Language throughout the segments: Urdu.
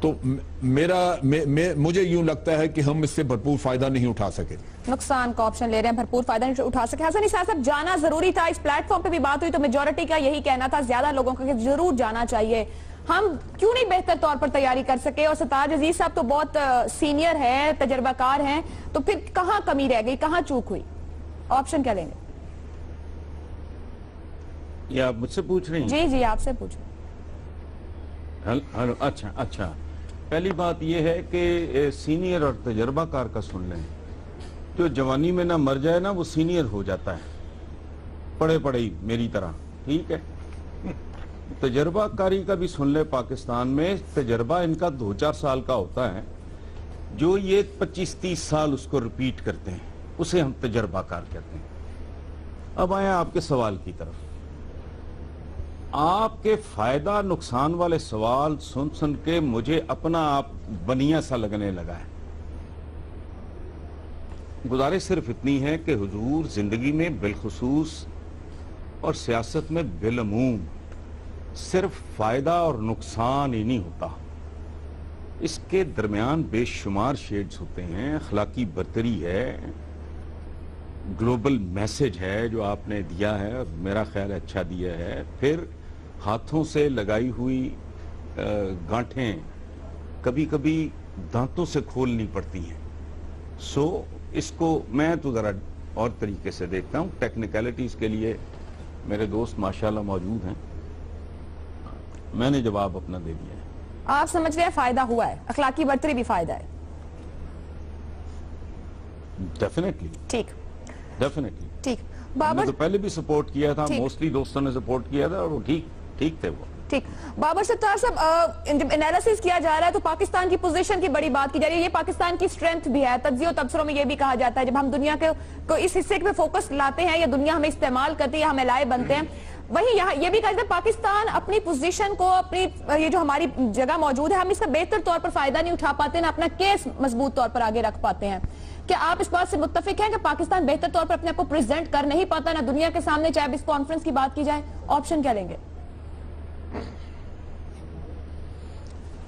تو مجھے یوں لگتا ہے کہ ہم اس سے بھرپور فائدہ نہیں اٹھا سکے. نقصان کا آپشن لے رہے ہیں, بھرپور فائدہ نہیں اٹھا سکے. حسن نثار صاحب, جانا ضروری تھا, اس پلیٹ فارم پہ بھی بات ہوئی تو میجورٹی کا یہی کہنا تھا, زیادہ لوگوں کا, کہ ضرور جانا چاہیے. ہم کیوں نہیں بہتر طور پر تیاری کر سکے؟ اور سرتاج عزیز صاحب تو بہت سینئر ہے, تجربہ کار ہیں, تو پھر کہاں کمی رہ گئی, کہاں چوک ہوئی؟ آپشن کیا لیں گے؟ یہ آپ مجھ سے پوچھ رہی ہیں؟ جی آپ سے پوچھیں. اچھا پہلی بات یہ ہے کہ سینئر اور تجربہ کار کا سن لیں. جو جوانی میں نہ مر جائے نا, وہ سینئر ہو جاتا ہے, پڑھے ہی میری طرح, ٹھیک ہے. تجربہ کاری کا بھی سن لے. پاکستان میں تجربہ ان کا 2-4 سال کا ہوتا ہے, جو یہ 25-30 سال اس کو ریپیٹ کرتے ہیں, اسے ہم تجربہ کار کہتے ہیں. اب آئیں آپ کے سوال کی طرف. آپ کے فائدہ نقصان والے سوال سن کے مجھے اپنا آپ بنیا سا لگنے لگا ہے. گزارش صرف اتنی ہے کہ حضور زندگی میں بالخصوص اور سیاست میں بالعموم صرف فائدہ اور نقصان ہی نہیں ہوتا, اس کے درمیان بے شمار شیڈز ہوتے ہیں. اخلاقی برتری ہے, گلوبل میسج ہے جو آپ نے دیا ہے, اور میرا خیال اچھا دیا ہے. پھر ہاتھوں سے لگائی ہوئی گانٹھیں کبھی کبھی دانتوں سے کھولنی پڑتی ہیں. سو اس کو میں تو ذرا اور طریقے سے دیکھتا ہوں. ٹیکنیکلٹیز کے لیے میرے دوست ماشاءاللہ موجود ہیں, میں نے جواب اپنا دے دیا ہے. آپ سمجھ رہے ہیں فائدہ ہوا ہے, اخلاقی برتری بھی فائدہ ہے؟ ڈیفینیٹلی ٹھیک. میں نے تو پہلے بھی سپورٹ کیا تھا, موسٹلی دوستوں نے سپورٹ کیا تھا, اور وہ ٹھیک تھے. وہ ٹھیک. بابر ستار صاحب, جب انالیسس کیا جا رہا ہے تو پاکستان کی پوزیشن کی بڑی بات کی جا رہی ہے. یہ پاکستان کی سٹرینتھ بھی ہے. تجزیہ و تبصروں میں یہ بھی کہا جاتا ہے, جب ہم دنیا کو اس حصے پہ فوکس لاتے ہیں, یا دنیا ہمیں استعمال کرتی ہے, ہم الائے بنتے ہیں, وہی یہاں یہ بھی کہا جاتا ہے پاکستان اپنی پوزیشن کو, اپنی یہ جو ہماری جگہ موجود ہے, ہم اس کا بہتر طور پر فائدہ نہیں اٹھا پاتے, نہ اپنا کیس مضبوط طور پر آگے رکھ پاتے ہیں. کیا آپ اس بات سے متفق ہیں کہ پاکستان بہتر طور پر اپنے آپ کو پریزنٹ کر نہیں پاتا نہ دنیا کے سامنے, چاہے اس کانفرنس کی بات کی جائے؟ آپشن کیا لیں گے؟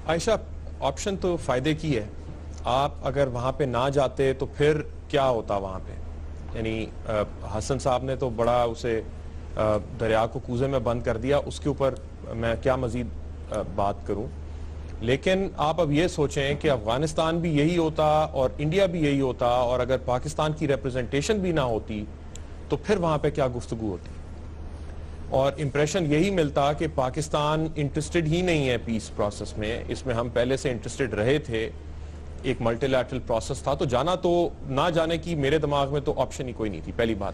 عائشہ, آپشن تو فائدے کی ہے. آپ اگر وہاں پہ نہ جاتے تو پھر کیا ہوتا وہاں پہ؟ یعنی حسن صاحب نے تو بڑا اسے دریا کو کوزے میں بند کر دیا, اس کے اوپر میں کیا مزید بات کروں. لیکن آپ اب یہ سوچیں کہ افغانستان بھی یہی ہوتا اور انڈیا بھی یہی ہوتا, اور اگر پاکستان کی ریپرزنٹیشن بھی نہ ہوتی تو پھر وہاں پہ کیا گفتگو ہوتی. اور امپریشن یہی ملتا کہ پاکستان انٹرسٹڈ ہی نہیں ہے پیس پروسیس میں. اس میں ہم پہلے سے انٹرسٹڈ رہے تھے, ایک ملٹی لیٹرل پروسیس تھا, تو جانا تو نہ جانے کی میرے دماغ میں تو آپشن ہی کوئی نہیں تھی, پہلی بات.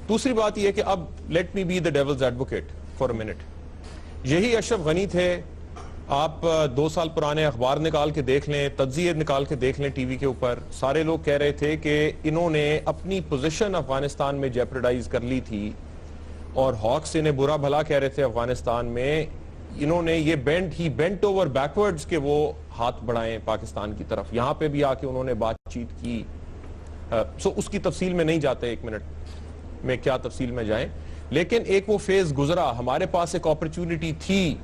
دوسری بات یہ کہ اب let me be the devil's advocate for a minute. یہی اشرف غنی تھے. آپ 2 سال پرانے اخبار نکال کے دیکھ لیں, تجزیے نکال کے دیکھ لیں ٹی وی کے اوپر, سارے لوگ کہہ رہے تھے کہ انہوں نے اپنی پوزیشن افغانستان میں جیپرڈائز کر لی تھی, اور ہاکس انہیں برا بھلا کہہ رہے تھے افغانستان میں. انہوں نے یہ بینٹ اوور بیکورڈز کہ وہ ہاتھ بڑھائیں پاکستان کی طرف. یہاں پہ بھی آ کے انہوں نے بات چیت کی. سو اس کی تفصیل میں نہیں جاتے, 1 منٹ میں کیا تفصیل میں جائیں. لیکن ایک وہ فیز گزرا, ہمارے پاس ایک اپرچونٹی تھی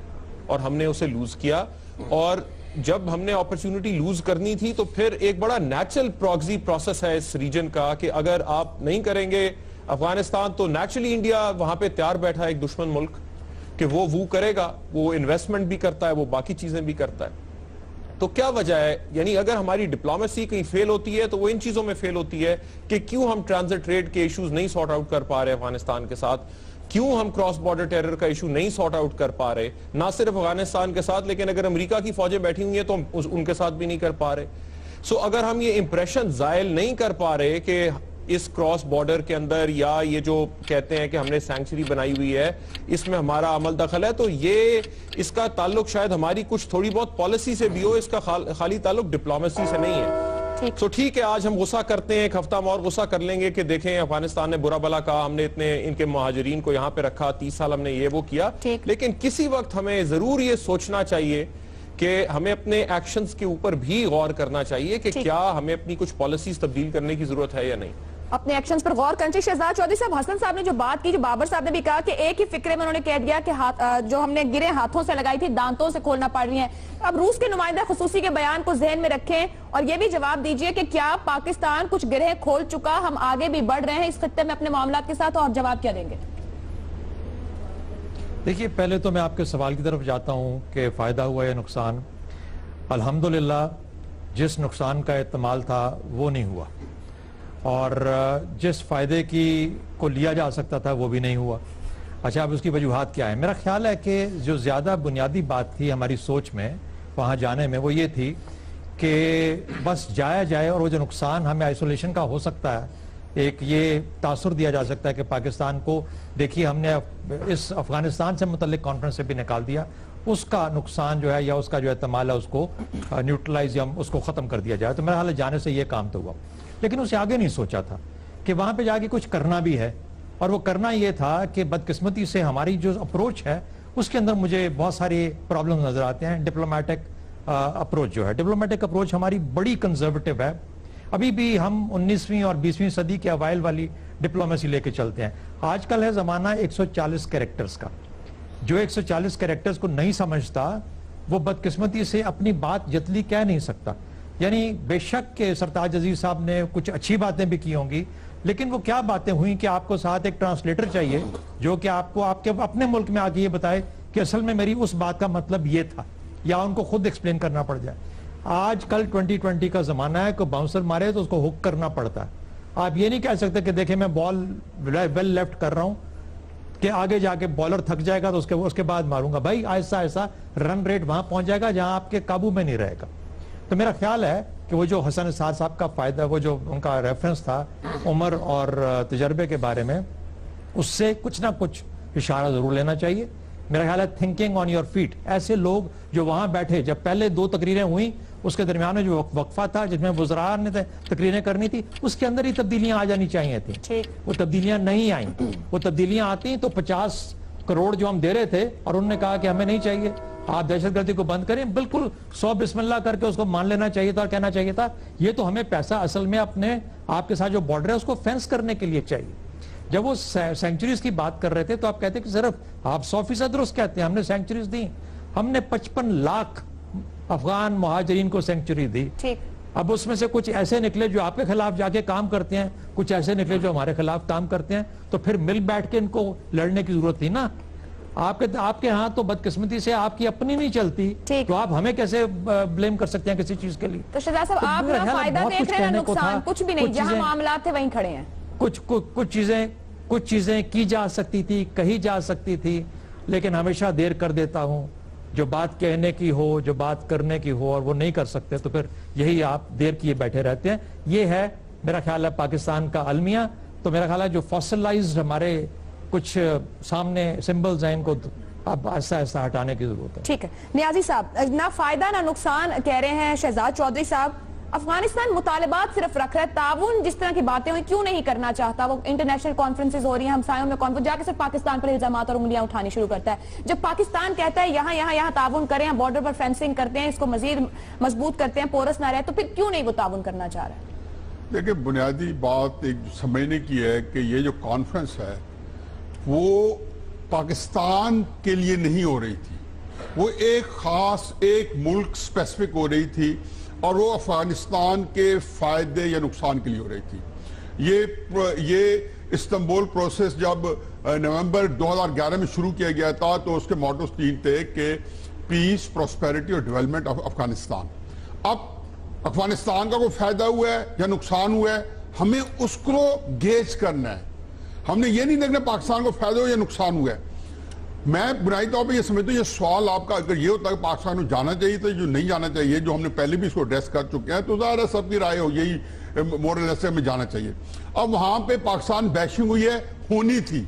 اور ہم نے اسے لوز کیا. اور جب ہم نے اپرچونٹی لوز کرنی تھی تو پھر ایک بڑا نیچرل پروگزی پروسیس ہے اس ریجن کا, کہ اگر آپ نہیں کریں گے افغانستان تو نیچرلی انڈیا وہاں پہ تیار بیٹھا ہے, ایک دشمن ملک, کہ وہ کرے گا, وہ انویسٹمنٹ بھی کرتا ہے, وہ باقی چیزیں بھی کرتا ہے. تو کیا وجہ ہے؟ یعنی اگر ہماری ڈپلومیسی کہیں فیل ہوتی ہے تو وہ ان چیزوں میں فیل ہوتی ہے کہ کیوں ہم ٹرانزٹ ٹریڈ کے ایشوز نہیں سارٹ آؤٹ کر پا رہے افغانستان کے ساتھ, کیوں ہم کراس بارڈر ٹیرر کا ایشو نہیں سارٹ آؤٹ کر پا رہے, نہ صرف افغانستان کے ساتھ, لیکن اگر امریکہ کی فوجیں بیٹھی ہوئی ہیں تو ان کے ساتھ بھی نہیں کر پا رہے. سو اگر ہم یہ امپریشن زائل نہیں کر پا رہے کہ اس کراس بارڈر کے اندر, یا یہ جو کہتے ہیں کہ ہم نے سینکچری بنائی ہوئی ہے اس میں ہمارا عمل دخل ہے, تو یہ اس کا تعلق شاید ہماری کچھ تھوڑی بہت پالیسی سے بھی ہو, اس کا خالی تعلق ڈپلومیسی سے نہیں ہے. سو ٹھیک ہے, آج ہم غصہ کرتے ہیں, ایک ہفتہ میں اور غصہ کر لیں گے کہ دیکھیں افغانستان نے برا بلا کہا, ہم نے اتنے ان کے مہاجرین کو یہاں پہ رکھا, 30 سال ہم نے یہ وہ کیا. لیکن کسی وقت ہمیں ضرور یہ سوچنا چاہیے کہ ہمیں اپنے ایکشنز کے اوپر بھی غور کرنا چاہیے کہ کیا ہمیں اپنی کچھ پالیسیز تبدیل کرنے کی ضرورت ہے یا نہیں. اپنے ایکشنز پر غور کرنا چاہیے. شہزاد چودھری صاحب، حسن صاحب نے جو بات کی، جو بابر صاحب نے بھی کہا کہ ایک ہی فکرے میں انہوں نے کہہ دیا کہ جو ہم نے گریں ہاتھوں سے لگائی تھی دانتوں سے کھولنا پڑ رہی ہیں. اب روس کے نمائندہ خصوصی کے بیان کو ذہن میں رکھیں اور یہ بھی جواب دیجئے کہ کیا پاکستان کچھ گرہیں کھول چکا، ہم آگے بھی بڑھ رہے ہیں اس خطے میں اپنے معاملات کے ساتھ، اور جواب کیا دیں گے؟ دیکھیے، پہلے تو میں آپ کے سوال کی طرف جاتا ہوں کہ فائدہ ہوا یا نقصان. الحمدللہ جس نقصان کا احتمال تھا وہ نہیں ہوا، اور جس فائدے کو لیا جا سکتا تھا وہ بھی نہیں ہوا. اچھا، اب اس کی وجوہات کیا ہے؟ میرا خیال ہے کہ جو زیادہ بنیادی بات تھی ہماری سوچ میں وہاں جانے میں وہ یہ تھی کہ بس جایا جائے، اور وہ جو نقصان ہمیں آئسولیشن کا ہو سکتا ہے، ایک یہ تاثر دیا جا سکتا ہے کہ پاکستان کو، دیکھیے ہم نے اس افغانستان سے متعلق کانفرنس سے بھی نکال دیا، اس کا نقصان جو ہے یا اس کا جو احتمال ہے اس کو نیوٹرلائز یا اس کو ختم کر دیا جائے. تو میرا خیال ہے جانے سے یہ کام تو ہوا، لیکن اسے آگے نہیں سوچا تھا کہ وہاں پہ جا کے کچھ کرنا بھی ہے. اور وہ کرنا یہ تھا کہ بدقسمتی سے ہماری جو اپروچ ہے اس کے اندر مجھے بہت سارے پرابلم نظر آتے ہیں. ڈپلومیٹک اپروچ جو ہے، ڈپلومیٹک اپروچ ہماری بڑی کنزرویٹو ہے. ابھی بھی ہم 19ویں اور 20ویں صدی کے اوائل والی ڈپلومیسی لے کے چلتے ہیں. آج کل ہے زمانہ 140 کریکٹرز کا. جو 140 کریکٹرز کو نہیں سمجھتا وہ بدقسمتی سے اپنی بات جتلی کہہ نہیں سکتا. یعنی بے شک کہ سرتاج عزیز صاحب نے کچھ اچھی باتیں بھی کی ہوں گی، لیکن وہ کیا باتیں ہوئیں کہ آپ کو ساتھ ایک ٹرانسلیٹر چاہیے جو کہ آپ کو آپ کے اپنے ملک میں آ کے یہ بتائے کہ اصل میں میری اس بات کا مطلب یہ تھا، یا ان کو خود ایکسپلین کرنا پڑ جائے. آج کل 2020 کا زمانہ ہے، کوئی باؤنسر مارے تو اس کو ہک کرنا پڑتا ہے. آپ یہ نہیں کہہ سکتے کہ دیکھیں میں بال ویل لیفٹ کر رہا ہوں کہ آگے جا کے بالر تھک جائے گا تو اس کے بعد ماروں گا. بھائی آہستہ آہستہ رن ریٹ وہاں پہنچ جائے گا جہاں آپ کے قابو میں نہیں رہے گا. تو میرا خیال ہے کہ وہ جو حسن اسرار صاحب کا فائدہ، وہ جو ان کا ریفرنس تھا عمر اور تجربے کے بارے میں، اس سے کچھ نہ کچھ اشارہ ضرور لینا چاہیے. میرا خیال ہے تھنکنگ آن یور فیٹ. ایسے لوگ جو وہاں بیٹھے، جب پہلے 2 تقریریں ہوئیں اس کے درمیان میں جو وقفہ تھا جس میں وزراء نے تقریریں کرنی تھی، اس کے اندر ہی تبدیلیاں آ جانی چاہیے تھیں. وہ تبدیلیاں نہیں آئیں. وہ تبدیلیاں آتی تو 50 کروڑ جو ہم دے رہے تھے اور انہوں نے کہا کہ ہمیں نہیں چاہیے، آپ دہشت گردی کو بند کریں، بالکل 100 بسم اللہ کر کے اس کو مان لینا چاہیے تھا اور کہنا چاہیے تھا یہ تو ہمیں پیسہ اصل میں اپنے آپ کے ساتھ جو بارڈر ہے اس کو فینس کرنے کے لیے چاہیے. جب وہ سینکچریز کی بات کر رہے تھے تو آپ کہتے کہ صرف آپ 100% درست کہتے ہیں، ہم نے سینکچریز دی. ہم نے 55 لاکھ افغان مہاجرین کو سینکچری دی. اب اس میں سے کچھ ایسے نکلے جو آپ کے خلاف جا کے کام کرتے ہیں، کچھ ایسے نکلے جو ہمارے خلاف کام کرتے ہیں. تو پھر مل بیٹھ کے ان کو لڑنے کی ضرورت تھی نا. آپ کے ہاں تو بدقسمتی سے آپ کی اپنی نہیں چلتی، تو آپ ہمیں کیسے بلیم کر سکتے ہیں کسی چیز کے لیے؟ تو شہزاد صاحب، آپ نہ فائدہ دیکھ رہے ہیں نقصان کچھ بھی نہیں، جہاں معاملات تھے وہیں کھڑے ہیں. کچھ چیزیں کی جا سکتی تھی، کہی جا سکتی تھی، لیکن ہمیشہ دیر کر دیتا ہوں. جو بات کہنے کی ہو، جو بات کرنے کی ہو اور وہ نہیں کر سکتے تو پھر یہی آپ دیر کیے بیٹھے رہتے ہیں. یہ ہے میرا خیال ہے پاکستان کا المیہ. تو میرا خیال ہے جو فاسلائزڈ ہمارے کچھ سامنے سمبلز ہیں ان کو اب آہستہ آہستہ ہٹانے کی ضرورت ہے. ٹھیک ہے نیازی صاحب، نہ فائدہ نہ نقصان کہہ رہے ہیں شہزاد چودھری صاحب. افغانستان مطالبات صرف رکھ رہا ہے، تعاون جس طرح کی باتیں ہوئی کیوں نہیں کرنا چاہتا؟ وہ انٹرنیشنل کانفرنسز ہو رہی ہیں، ہمسایوں میں کانفرنس جا کے صرف پاکستان پر الزامات اور انگلیاں اٹھانی شروع کرتا ہے. جب پاکستان کہتا ہے یہاں تعاون کریں، بارڈر پر فینسنگ کرتے ہیں، اس کو مزید مضبوط کرتے ہیں، پورس نہ رہے، تو پھر کیوں نہیں وہ تعاون کرنا چاہ رہا ہے؟ دیکھیں، بنیادی بات ایک سمجھنے کی ہے کہ یہ جو کانفرنس ہے وہ پاکستان کے لیے نہیں ہو رہی تھی. وہ ایک خاص ایک ملک سپیسیفک ہو رہی تھی اور وہ افغانستان کے فائدے یا نقصان کے لیے ہو رہی تھی. یہ استنبول پروسیس جب نومبر 2011 میں شروع کیا گیا تھا تو اس کے موٹوز 3 تھے کہ پیس، پراسپیرٹی اور ڈیولپمنٹ آف افغانستان. اب افغانستان کا کوئی فائدہ ہوا ہے یا نقصان ہوا ہے، ہمیں اس کو گیج کرنا ہے. ہم نے یہ نہیں دیکھنا پاکستان کو فائدہ ہو یا نقصان ہوا ہے. میں بنیادی طور پہ یہ سمجھتا ہوں یہ سوال آپ کا اگر یہ ہوتا ہے کہ پاکستان کو جانا چاہیے تھا جو نہیں جانا چاہیے، جو ہم نے پہلے بھی اس کو ایڈریس کر چکے ہیں، تو ظاہر ہے سب کی رائے ہو یہی مورل ہمیں جانا چاہیے. اب وہاں پہ پاکستان بیشنگ ہوئی ہے، ہونی تھی،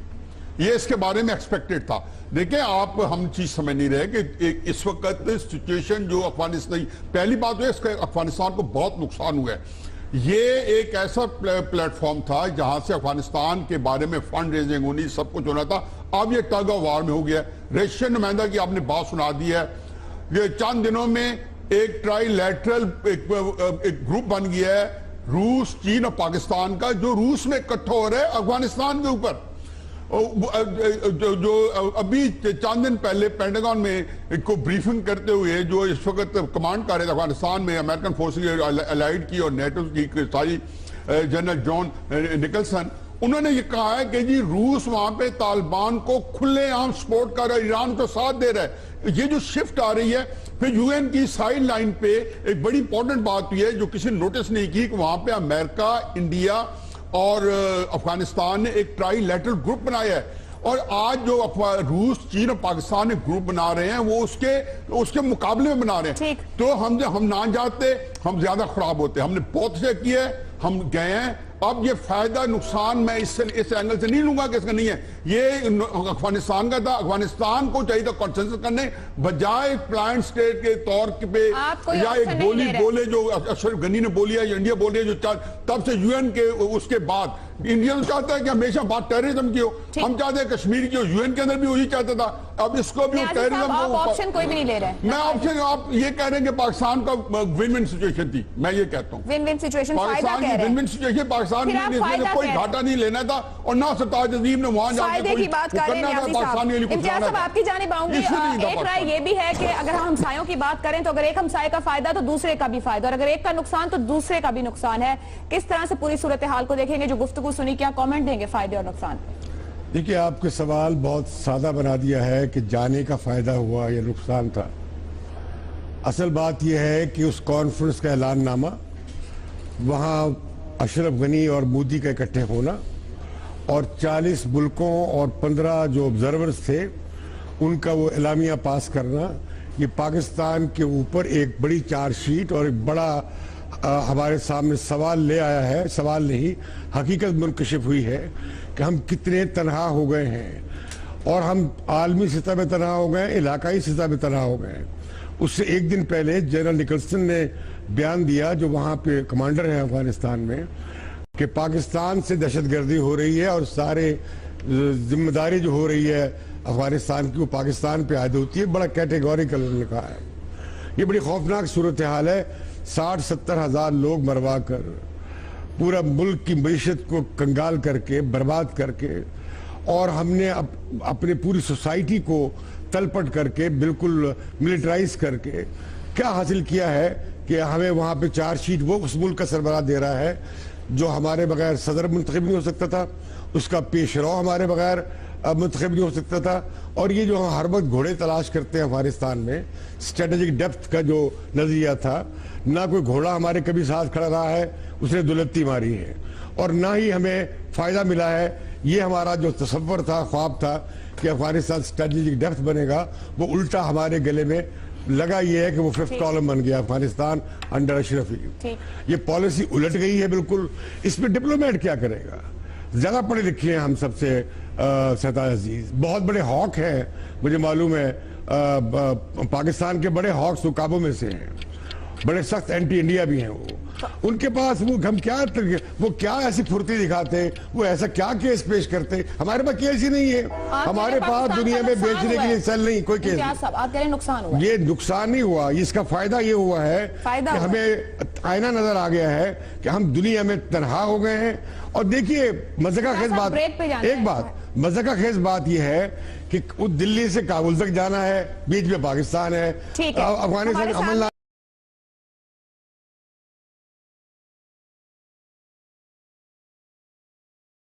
یہ اس کے بارے میں ایکسپیکٹڈ تھا. دیکھیں آپ ہم چیز سمجھ نہیں رہے کہ اس وقت سچویشن جو افغانستان، پہلی بات ہے اس کا افغانستان کو بہت نقصان ہوا ہے. یہ ایک ایسا پلیٹ فارم تھا جہاں سے افغانستان کے بارے میں فنڈ ریزنگ ہونی، سب کچھ ہونا تھا. اب یہ ٹگ آف وار میں ہو گیا. رشین نمائندہ کی آپ نے بات سنا دی ہے. یہ چند دنوں میں ایک ٹرائی لیٹرل ایک گروپ بن گیا ہے روس چین اور پاکستان کا جو روس میں اکٹھا ہو رہا ہے افغانستان کے اوپر. جو ابھی چند دن پہلے پینٹاگون میں کو بریفنگ کرتے ہوئے جو اس وقت کمانڈ کر رہے تھے افغانستان میں امریکن فورسز الائیڈ کی اور نیٹو کی ساری جنرل جان نکلسن, انہوں نے یہ کہا ہے کہ جی روس وہاں پہ طالبان کو کھلے عام سپورٹ کر رہا ہے, ایران کو ساتھ دے رہا ہے. یہ جو شفٹ آ رہی ہے پھر یو این کی سائیڈ لائن پہ ایک بڑی امپورٹنٹ بات یہ ہے جو کسی نے نوٹس نہیں کی کہ وہاں پہ امریکہ, انڈیا اور افغانستان نے ایک ٹرائی لیٹرل گروپ بنایا ہے, اور آج جو روس, چین اور پاکستان نے گروپ بنا رہے ہیں وہ اس کے مقابلے میں بنا رہے ہیں. تو ہم نہ جاتے ہم زیادہ خراب ہوتے. ہم نے بہت سے کیا ہے, ہم گئے ہیں. اب یہ فائدہ نقصان میں اس اینگل سے نہیں لوں گا کہ اس کا نہیں ہے, یہ افغانستان کا تھا. افغانستان کو چاہیے تھا کنسنسس کرنے بجائے پلانٹ سٹیٹ کے طور پہ, یا ایک بولی بولے جو اشرف غنی نے بولی ہے, یا انڈیا بول رہی ہے جو تب سے یو این کے اس کے بعد. انڈیا تو چاہتا ہے کہ ہمیشہ بات ٹیررزم کی ہو, ہم چاہتے ہیں کشمیر کی ہو, یو این کے اندر بھی وہی چاہتا تھا. اب اس کو بھی ٹیررزم کو آپشن کوئی بھی نہیں لے رہے. میں آپشن, آپ یہ کہہ رہے ہیں کہ پاکستان کا ون ون سچویشن تھی, میں یہ کہتا ہوں ون ون سچویشن, پاکستان کی ون ون سچویشن, پاکستان نے کوئی گھاٹا نہیں لینا تھا, اور نہ سرتاج عظیم نے وہاں جا کے کوئی کرنا تھا پاکستانی علی. امتیاز صاحب آپ کی جانب آؤں گی. ایک رائے یہ بھی ہے کہ اگر ہم ہمسایوں کی بات کریں تو اگر ایک ہمسائے کا فائدہ تو دوسرے کا بھی فائدہ, اور اگر ایک کا نقصان تو دوسرے کا بھی نقصان ہے. کس طرح سے پوری صورتحال کو دیکھیں گے؟ جو گفتگو سنی, کیا کامنٹ دیں گے فائدے اور نقصان پہ؟ دیکھیے, آپ کے سوال بہت سادہ بنا دیا ہے کہ جانے کا فائدہ ہوا یا نقصان تھا. اصل بات یہ ہے کہ اس کانفرنس کا اعلان نامہ, وہاں اشرف غنی اور مودی کا اکٹھے ہونا, اور 40 ملکوں اور 15 جو آبزرورز تھے ان کا وہ اعلامیہ پاس کرنا, یہ پاکستان کے اوپر ایک بڑی چارج شیٹ اور ایک بڑا ہمارے سامنے سوال لے آیا ہے. سوال نہیں, حقیقت منکشف ہوئی ہے کہ ہم کتنے تنہا ہو گئے ہیں, اور ہم عالمی سطح پہ تنہا ہو گئے, علاقائی سطح پہ تنہا ہو گئے. اس سے ایک دن پہلے جنرل نکلسن نے بیان دیا, جو وہاں پہ کمانڈر ہیں افغانستان میں, کہ پاکستان سے دہشت گردی ہو رہی ہے اور سارے ذمہ داری جو ہو رہی ہے افغانستان کی وہ پاکستان پہ عائد ہوتی ہے. بڑا کیٹیگوریکل انہوں نے کہا ہے. یہ بڑی خوفناک صورتحال ہے. 60-70 ہزار لوگ مروا کر, پورا ملک کی معیشت کو کنگال کر کے, برباد کر کے, اور ہم نے اپنے پوری سوسائٹی کو تلپٹ کر کے, بالکل ملٹرائز کر کے کیا حاصل کیا ہے کہ ہمیں وہاں پہ چارج شیٹ وہ اس ملک کا سربراہ دے رہا ہے جو ہمارے بغیر صدر منتخب نہیں ہو سکتا تھا, اس کا پیش رو ہمارے بغیر منتخب نہیں ہو سکتا تھا. اور یہ جو ہر وقت گھوڑے تلاش کرتے ہیں افغانستان میں, اسٹریٹجک ڈیپتھ کا جو نظریہ تھا, نہ کوئی گھوڑا ہمارے کبھی ساتھ کھڑا رہا ہے, اس نے دولتی ماری ہے, اور نہ ہی ہمیں فائدہ ملا ہے. یہ ہمارا جو تصور تھا, خواب تھا کہ افغانستان اسٹریٹجک ڈیپتھ بنے گا, وہ الٹا ہمارے گلے میں لگا. یہ ہے کہ وہ 5th کالم بن گیا افغانستان انڈر اشرف. یہ پالیسی الٹ گئی ہے بالکل. اس میں ڈپلومیٹ کیا کرے گا؟ زیادہ پڑھے لکھے ہیں ہم سب سے سرتاج عزیز, بہت بڑے ہاک ہیں, مجھے معلوم ہے پاکستان کے بڑے ہاکس کابو میں سے ہیں, بڑے سخت اینٹی انڈیا بھی ہیں. وہ ان کے پاس وہ کیا ایسی پھرتی دکھاتے, وہ ایسا کیا کیس پیش کرتے. ہمارے پاس کیس ہی نہیں ہے, ہمارے پاس دنیا میں بیچنے کے لیے سیل نہیں, کوئی کیس نہیں. یہ نقصان نہیں ہوا, اس کا فائدہ یہ ہوا ہے کہ ہمیں آئینہ نظر آ گیا ہے کہ ہم دنیا میں تنہا ہو گئے ہیں. اور دیکھیے مزہ خیز بات, ایک بات مزہ خیز بات یہ ہے کہ دلی سے کابل تک جانا ہے, بیچ میں پاکستان ہے, افغانستان